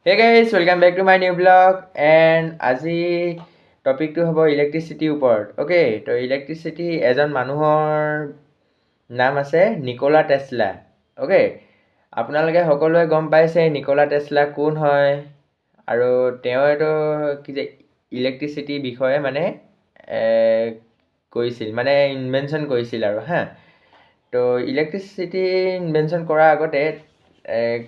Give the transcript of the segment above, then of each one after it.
Hey guys, welcome back to my new vlog and আজি টপিকটো হ'ব ইলেক্ট্ৰিচিটিৰ ওপৰত অ'কে তো ইলেক্ট্ৰিচিটি এজন মানুহৰ নাম আছে নিকোলা টেছলা অ'কে আপোনালোকে সকলোৱে গম পাইছে নিকোলা টেছলা কোন হয় আৰু তেওঁ এইটো কি যে ইলেক্ট্ৰিচিটিৰ বিষয়ে মানে কৰিছিল মানে ইনভেনশ্যন কৰিছিল আৰু হা তো ইলেক্ট্ৰিচিটি ইনভেনশ্যন কৰাৰ আগতে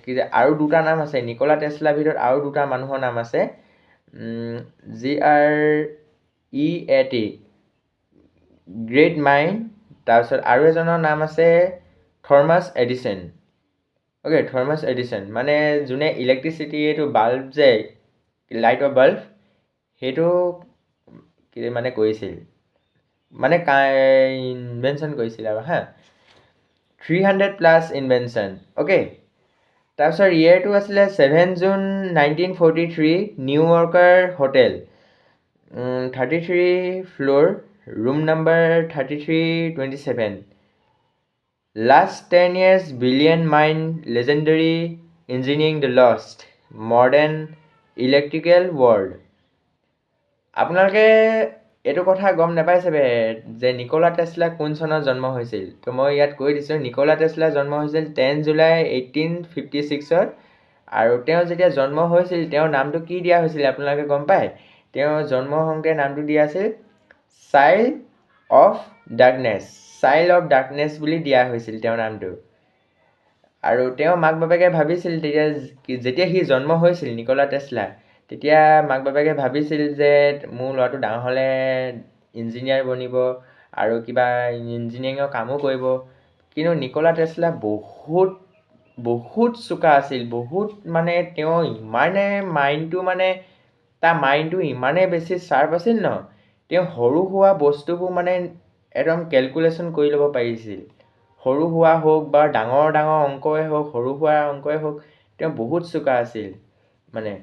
কি যে আৰু দুটা নাম আছে নিকোলা টেছলাৰ ভিতৰত আৰু দুটা মানুহৰ নাম আছে GREAT গ্ৰেট মাইণ্ড তাৰপিছত আৰু এজনৰ নাম আছে Thomas Edison okay Thomas Edison মানে যোনে ইলেক্ট্ৰিচিটি এইটো বাল্ব যে লাইটৰ বাল্ব সেইটো মানে কৰিছিল মানে ইনভেনশ্যন কৰিছিল আৰু হা 300+ ইনভেনশ্যন অ'কে তাৰপিছত ইয়েৰটো আছিলে 7 জুন 1943 নিউ য়ৰ্কাৰ hotel 33 floor room number 3327 last 10 years billion mind legendary engineering the lost modern electrical world আপোনালোকে এইটো কথা গম নাপাই চাগে যে নিকোলা টেছলা কোন চনত জন্ম হৈছিল তো মই ইয়াত কৈ দিছোঁ নিকোলা টেছলা জন্ম হৈছিল 10 জুলাই 1856 আৰু তেওঁ যেতিয়া জন্ম হৈছিল তেওঁৰ নামটো কি দিয়া হৈছিল আপোনালোকে গম পায় তেওঁ জন্ম হওঁতে নামটো দিয়া আছিল চাইল্ড অফ ডাৰ্কনেছ বুলি দিয়া হৈছিল তেওঁৰ নামটো আৰু তেওঁ মাক বাপেকে ভাবিছিল তেতিয়া যেতিয়া সি জন্ম হৈছিল নিকোলা টেছলা তেতিয়া মাক বাপেকে ভাবিছিল যে মোৰ ল'ৰাটো ডাঙৰ হ'লে ইঞ্জিনিয়াৰ বনিব আৰু কিবা ইঞ্জিনিয়াৰিঙৰ কামো কৰিব কিন্তু নিকোলা টেছলা বহুত চোকা আছিল বহুত মানে তেওঁ ইমানে মাইণ্ডটো মানে তাৰ মাইণ্ডটো ইমানেই বেছি শ্বাৰ্প আছিল ন তেওঁ সৰু সুৰা বস্তুবোৰ মানে একদম কেলকুলেশ্যন কৰি ল'ব পাৰিছিল সৰু সুৰা হওক বা ডাঙৰ অংকই হওক সৰু সুৰা অংকই হওক তেওঁ বহুত চোকা আছিল মানে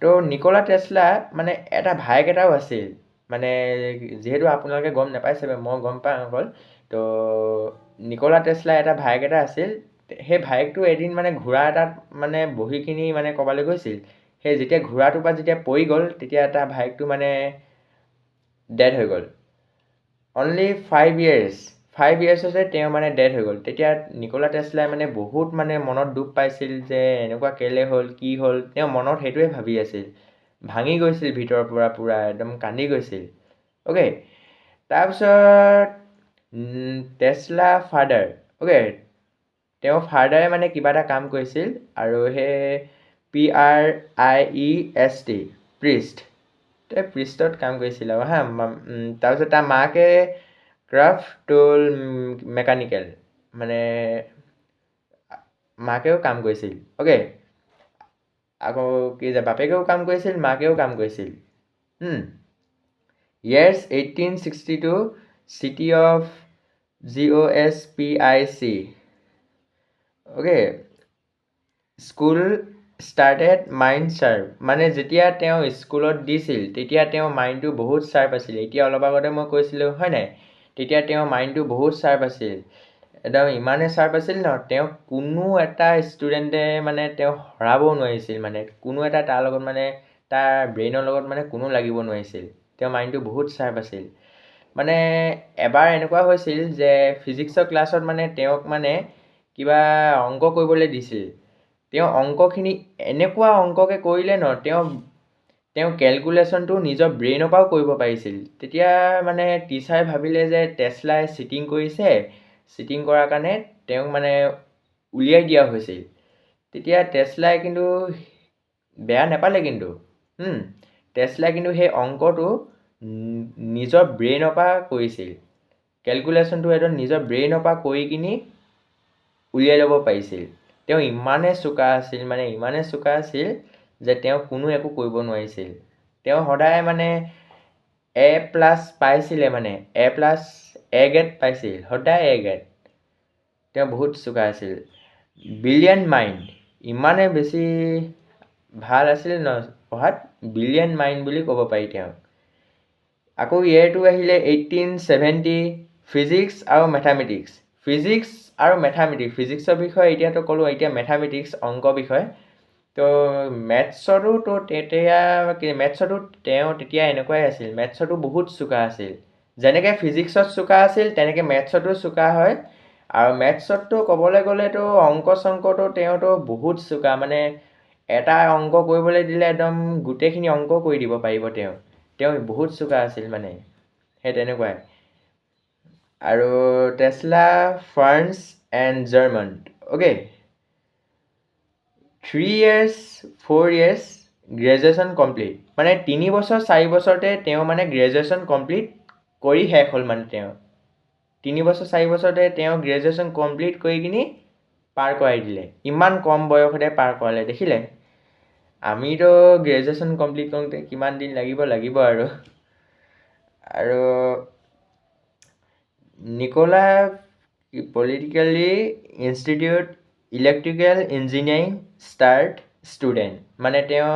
তো নিকোলা টেছলা মানে এটা ভায়েক এটাও আছিল মানে যিহেতু আপোনালোকে গম নাপাই চাগে মই গম পাওঁ অকল তো নিকোলা টেছলা এটা ভায়েক এটা আছিল সেই ভায়েকটো এদিন মানে ঘোঁৰা এটাত মানে বহি কিনি মানে ক'ৰবালৈ গৈছিল সেই যেতিয়া ঘোঁৰাটোৰ পৰা যেতিয়া পৰি গ'ল তেতিয়া তাৰ ভায়েকটো মানে ডেড হৈ গ'ল অনলি 5 yearsতে তেওঁ মানে ডেড হৈ গ'ল তেতিয়া নিকোলা টেছলাই মানে বহুত মানে মনত দুখ পাইছিল যে এনেকুৱা কেলে হ'ল কি হ'ল তেওঁ মনত সেইটোৱে ভাবি আছিল ভাঙি গৈছিল ভিতৰৰ পৰা পূৰা একদম কান্দি গৈছিল অ'কে তাৰপিছত টেছলা ফাদাৰ অ'কে তেওঁ ফাদাৰে মানে কিবা এটা কাম কৰিছিল আৰু সেই PRIEST প্ৰিষ্ট প্ৰিষ্টত কাম কৰিছিল আৰু হা তাৰপিছত তাৰ মাকে ক্ৰাফ্ট টুল মেকানিকেল মানে মাকেও কাম কৰিছিল অ'কে আকৌ কি যে বাপেকেও কাম কৰিছিল মাকেও কাম কৰিছিল years 1862 city of GOSPIC okay school started mind sharp মানে যেতিয়া তেওঁ স্কুলত দিছিল তেতিয়া তেওঁৰ মাইণ্ডটো বহুত শ্বাৰ্প আছিল এতিয়া অলপ আগতে মই কৈছিলোঁ হয় নাই তেতিয়া তেওঁৰ মাইণ্ডটো বহুত শ্বাৰ্প আছিল একদম ইমানেই শ্বাৰ্প আছিল ন তেওঁ কোনো এটা ষ্টুডেণ্টে মানে তেওঁ হৰাবও নোৱাৰিছিল মানে কোনো এটা তাৰ লগত মানে তাৰ ব্ৰেইনৰ লগত মানে কোনো লাগিব নোৱাৰিছিল তেওঁৰ মাইণ্ডটো বহুত শ্বাৰ্প আছিল মানে এবাৰ এনেকুৱা হৈছিল যে ফিজিক্সৰ ক্লাছত মানে তেওঁক মানে কিবা অংক কৰিবলৈ দিছিল তেওঁ অংকখিনি এনেকুৱা অংককে কৰিলে ন তেওঁ কেলকুলেশ্যনটো নিজৰ ব্ৰেইনৰ পৰাও কৰিব পাৰিছিল তেতিয়া মানে টিচাৰে ভাবিলে যে টেছলাই চিটিং কৰিছে চিটিং কৰাৰ কাৰণে তেওঁক মানে উলিয়াই দিয়া হৈছিল তেতিয়া টেছলাই কিন্তু বেয়া নাপালে কিন্তু টেছলাই কিন্তু সেই অংকটো নিজৰ ব্ৰেইনৰ পৰা কৰিছিল কেলকুলেশ্যনটো একদম নিজৰ ব্ৰেইনৰ পৰা কৰি কিনি উলিয়াই ল'ব পাৰিছিল তেওঁ ইমানেই চোকা আছিল যে তেওঁ কোনো একো কৰিব নোৱাৰিছিল তেওঁ সদায় মানে A+ পাইছিলে মানে A+ A গ্ৰেড পাইছিল সদায় A গ্ৰেড তেওঁ বহুত চোকা আছিল বিলিয়ন মাইণ্ড ইমানে বেছি ভাল আছিল ন পঢ়াত বিলিয়ন মাইণ্ড বুলি ক'ব পাৰি তেওঁক আকৌ ইয়েৰটো আহিলে 1870 ফিজিক্স আৰু মেথামেটিক্স ফিজিক্সৰ বিষয়ে এতিয়াতো ক'লোঁ এতিয়া মেথামেটিক্স অংক বিষয় তো মেথছতো তো মেথছতো তেওঁ তেতিয়া এনেকুৱাই আছিল, মেথছতো বহুত চোকা আছিল। যেনেকৈ ফিজিক্সত চোকা আছিল তেনেকৈ মেথছতো চোকা হয়। আৰু মেথছততো ক'বলৈ গ'লেতো অংক চংকটো তেওঁতো বহুত চোকা, মানে এটা অংক কৰিবলৈ দিলে একদম গোটেইখিনি অংক কৰি দিব পাৰিব তেওঁ বহুত চোকা আছিল মানে, সেই তেনেকুৱাই। আৰু Tesla, France and German, okay. 3 years 4 years graduation complete, মানে 3 বছৰ 4 বছৰতে তেওঁ মানে গ্ৰেজুৱেশ্যন কমপ্লিট কৰি শেষ হ'ল মানে তেওঁ 3 বছৰ 4 বছৰতে তেওঁ গ্ৰেজুৱেশ্যন কমপ্লিট কৰি কিনি পাৰ কৰাই দিলে। ইমান কম বয়সতে পাৰ কৰালে, দেখিলে। আমিতো গ্ৰেজুৱেশ্যন কমপ্লিট কৰোঁতে কিমান দিন লাগিব আৰু Nikola politically institute electrical engineering student, মানে তেওঁ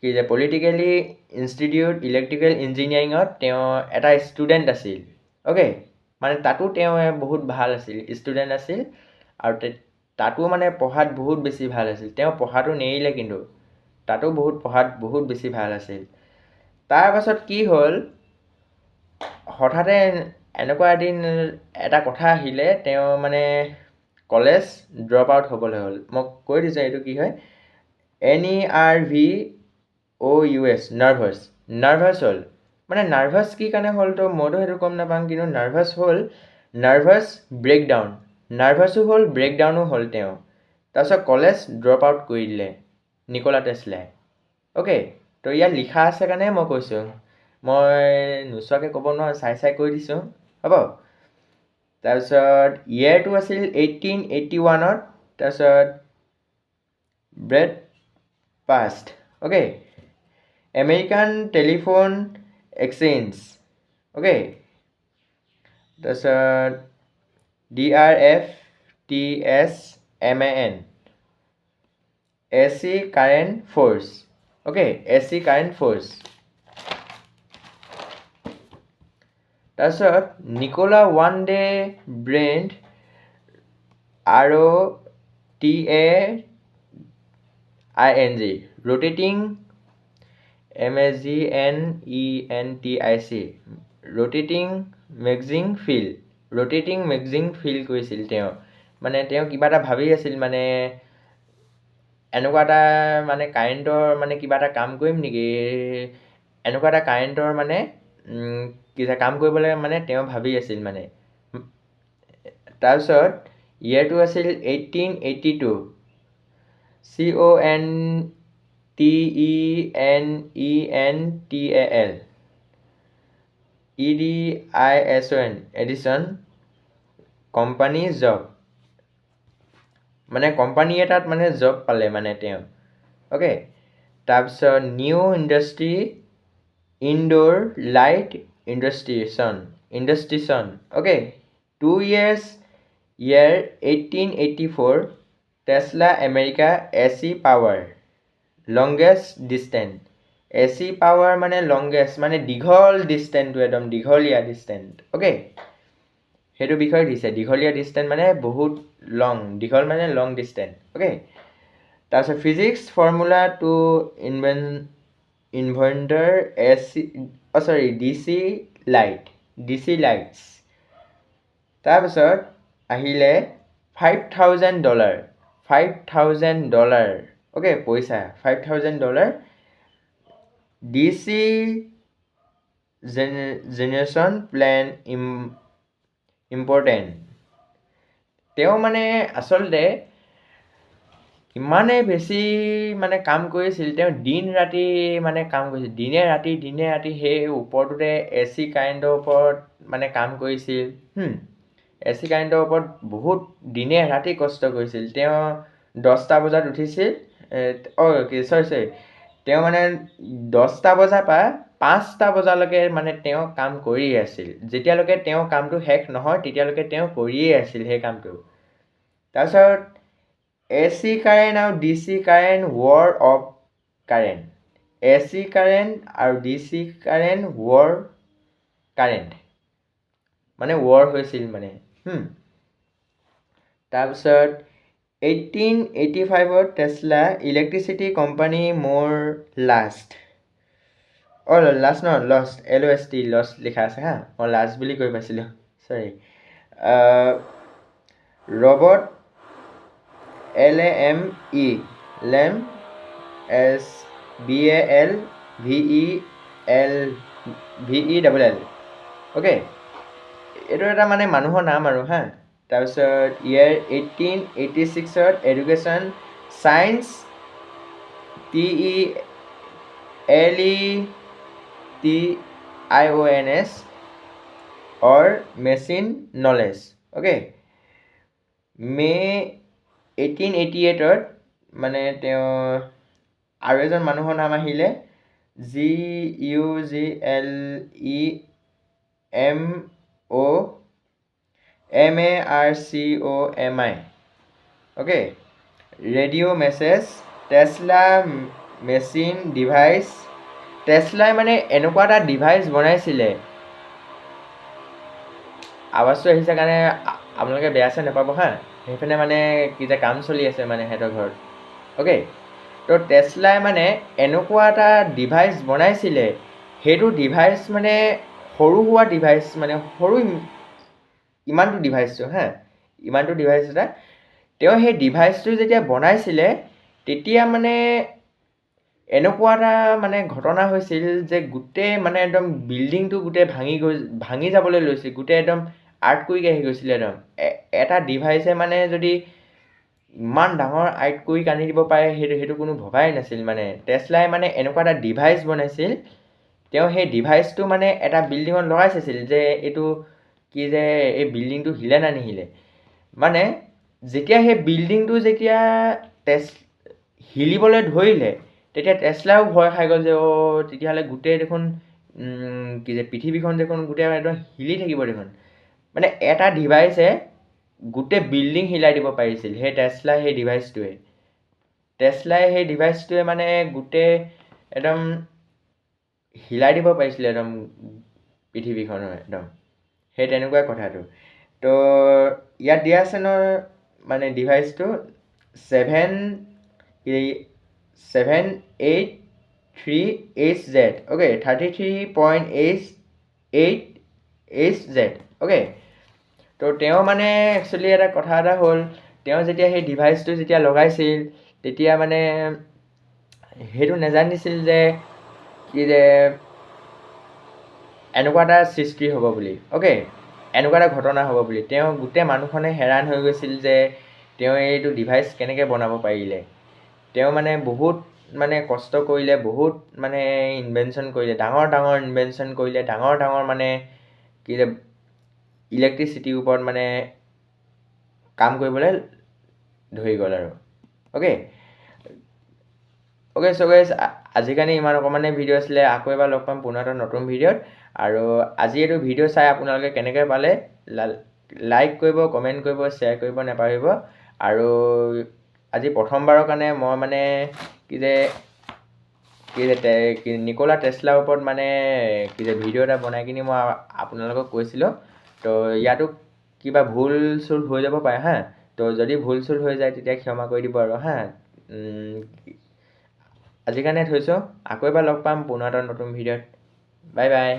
কি যে পলিটিকেলি ইনষ্টিটিউট ইলেক্ট্ৰিকেল ইঞ্জিনিয়াৰিঙত তেওঁ এটা ষ্টুডেণ্ট আছিল, অ'কে। মানে তাতো তেওঁ বহুত ভাল আছিল, ষ্টুডেণ্ট আছিল। আৰু তাতো মানে পঢ়াত বহুত বেছি ভাল আছিল। তেওঁ পঢ়াটো নেৰিলে, কিন্তু তাতো পঢ়াত বহুত বেছি ভাল আছিল। তাৰপাছত কি হ'ল, হঠাতে এনেকুৱা এদিন এটা কথা আহিলে, তেওঁ মানে কলেজ ড্ৰপ আউট হ'বলৈ হ'ল। মই কৈ দিছোঁ এইটো কি হয়, NERVOUS, নাৰ্ভাছ হ'ল। মানে নাৰ্ভাছ কি কাৰণে হ'ল তো মইতো সেইটো গম নাপাওঁ, কিন্তু নাৰ্ভাছ হ'ল, নাৰ্ভাছ ব্ৰেকডাউন, নাৰ্ভাছো হ'ল ব্ৰেকডাউনো হ'ল তেওঁ। তাৰপিছত কলেজ ড্ৰপ আউট কৰি দিলে নিকোলা টেছলাই, অ'কে। তো ইয়াত লিখা আছে কাৰণে মই কৈছোঁ, মই নোচোৱাকৈ ক'ব নোৱাৰোঁ, চাই কৈ দিছোঁ, হ'ব। তাৰপিছত ইয়েৰটো আছিল 1881, তাৰপিছত bread past, okay. American telephone exchange, okay. তাৰপিছত DRFTSMAN, AC current force, okay, AC current force. তাৰপিছত Nikola one day brand ROTAING, ৰোটেটিং MAGNENTIC, ৰোটেটিং মেগজিং feel কৰিছিল তেওঁ। মানে তেওঁ কিবা এটা ভাবি আছিল, মানে এনেকুৱা এটা মানে কাৰেণ্টৰ মানে কিবা এটা কাম কৰিম নেকি, এনেকুৱা এটা কাৰেণ্টৰ মানে কাম কৰিবলৈ মানে তেওঁ ভাবি আছিল মানে। তাৰপিছত ইয়েৰটো আছিল 1882, CONTENENTAL, EDISON, Edison company job, মানে কোম্পানী এটাত মানে জব পালে মানে তেওঁ, অ'কে। তাৰপিছত নিউ ইণ্ডাষ্ট্ৰি ইনডোৰ লাইট ইণ্ডাষ্ট্ৰিছন, okay. 2 years, year 1884, Tesla America AC power, longest distance. AC power মানে লংগেষ্ট, মানে দীঘল ডিষ্টেঞ্চটো, একদম দীঘলীয়া ডিষ্টেঞ্চ, অ'কে। সেইটো বিষয়ে দিছে, দীঘলীয়া ডিষ্টেঞ্চ মানে বহুত দীঘল মানে লং ডিষ্টেঞ্চ, অ'কে। তাৰপিছত physics formula to inventor DC lights. তাৰপিছত আহিলে $5,000, অ'কে, পইচা $5,000, DC জেনেৰেশ্যন প্লেন ইম্পৰ্টেণ্ট। তেওঁ মানে আচলতে ইমানেই বেছি মানে কাম কৰিছিল, তেওঁ দিন ৰাতি মানে কাম কৰিছিল, দিনে ৰাতি সেই ওপৰটোতে AC কাৰেণ্টৰ ওপৰত মানে কাম কৰিছিল। AC কাৰেণ্টৰ ওপৰত বহুত দিনে ৰাতি কষ্ট কৰিছিল। তেওঁ 10টা বজাত উঠিছিল, তেওঁ মানে 10টা বজাৰ পৰা 5টা বজালৈকে মানে তেওঁ কাম কৰিয়ে আছিল। যেতিয়ালৈকে তেওঁ কামটো শেষ নহয় তেতিয়ালৈকে তেওঁ কৰিয়ে আছিল সেই কামটো। তাৰপিছত AC কাৰেণ্ট আৰু DC current, war of current, AC current আৰু DC কাৰেণ্ট মানে ৱাৰ হৈছিল মানে। তাৰপিছত 1885 টেসলা ইলেক্ট্ৰিচিটি কোম্পানী মোৰ লাষ্ট লাষ্ট নহয় লষ্ট LOST লষ্ট লিখা আছে হা মই লাষ্ট বুলি কৈ পাইছিলোঁ চৰি ৰবট LAME লেম SBALVEL অ'কে এইটো এটা মানে মানুহৰ নাম আৰু হা তাৰপিছত ইয়াৰ 1886 education science TELETIONS or machine knowledge okay May 1888 মানে তেওঁ আৰু এজন মানুহৰ নাম আহিলে GUGLEMOMARCOMI okay radio' message Tesla machine device টেসলাই মানে এনেকুৱা এটা ডিভাইচ বনাইছিলে আৱাজটো আহিছে কাৰণে আপোনালোকে বেয়া চেয়া নাপাব হা সেইফালে মানে কি যে কাম চলি আছে মানে সিহঁতৰ ঘৰত অ'কে তো টেসলাই মানে এনেকুৱা এটা ডিভাইচ বনাইছিলে সেইটো ডিভাইচ মানে সৰু হোৱা ডিভাইচ মানে সৰু ইমানটো ডিভাইচটো হা ইমানটো ডিভাইচ এটা তেওঁ সেই ডিভাইচটো যেতিয়া বনাইছিলে তেতিয়া মানে এনেকুৱা এটা মানে ঘটনা হৈছিল যে গোটেই মানে একদম বিল্ডিংটো গোটেই ভাঙি যাবলৈ লৈছিল গোটেই একদম আৰ্থকুইক আহি গৈছিলে একদম এটা ডিভাইচে মানে যদি ইমান ডাঙৰ আৰ্থকুইক আনি দিব পাৰে সেইটো কোনো ভবাই নাছিল মানে টেসলাই মানে এনেকুৱা এটা ডিভাইচ বনাইছিল তেওঁ সেই ডিভাইচটো মানে এটা বিল্ডিঙত লগাই চাইছিল যে এইটো কি যে এই বিল্ডিংটো হিলে না নিহিলে মানে যেতিয়া সেই বিল্ডিংটো যেতিয়া হিলিবলৈ ধৰিলে তেতিয়া টেসলাও ভয় খাই গ'ল যে তেতিয়াহ'লে গোটেই দেখোন কি যে পৃথিৱীখন দেখোন গোটেই একদম হিলি থাকিব দেখোন মানে এটা ডিভাইচে গোটেই বিল্ডিং হিলাই দিব পাৰিছিল সেই টেসলাই সেই ডিভাইচটোৱে মানে গোটেই একদম হিলাই দিব পাৰিছিলে একদম পৃথিৱীখনৰ একদম সেই তেনেকুৱা কথাটো তো ইয়াত দিয়া আছে মানে ডিভাইচটো 783HZ অ'কে 33.88HZ অ'কে তো তেওঁ মানে একচুৱেলি এটা কথা এটা হ'ল তেওঁ যেতিয়া সেই ডিভাইচটো যেতিয়া লগাইছিল তেতিয়া মানে সেইটো নাজানিছিল যে কি যে এনেকুৱা এটা সৃষ্টি হ'ব বুলি অ'কে এনেকুৱা এটা ঘটনা হ'ব বুলি তেওঁ গোটেই মানুহখনে হেৰাণ হৈ গৈছিল যে তেওঁ এইটো ডিভাইচ কেনেকৈ বনাব পাৰিলে তেওঁ মানে বহুত মানে কষ্ট কৰিলে বহুত মানে ইনভেনশ্যন কৰিলে ডাঙৰ ইনভেনশ্যন কৰিলে ডাঙৰ মানে কি যে ইলেক্ট্ৰিচিটিৰ ওপৰত মানে কাম কৰিবলৈ ধৰি গ'ল আৰু অ'কে চ' গাইজ আজিৰ কাৰণে ইমান অকণমানে ভিডিঅ' আছিলে আকৌ এবাৰ লগ পাম পুনৰ এটা নতুন ভিডিঅ'ত আৰু আজি এইটো ভিডিঅ' চাই আপোনালোকে কেনেকৈ পালে লাইক কৰিব কমেণ্ট কৰিব শ্বেয়াৰ কৰিব নাপাহৰিব আৰু আজি প্ৰথমবাৰৰ কাৰণে মই মানে কি যে নিকোলা টেসলাৰ ওপৰত মানে কি যে ভিডিঅ' এটা বনাই কিনি মই আপোনালোকক কৈছিলোঁ তো ইয়াতো কিবা ভুল চুল হৈ যাব পাৰে হা তো যদি ভুল চুল হৈ যায় তেতিয়া ক্ষমা কৰি দিব আৰু হা আজিৰ কাৰণে থৈছোঁ আকৌ এবাৰ লগ পাম পুনৰ এটা নতুন ভিডিঅ'ত বাই বাই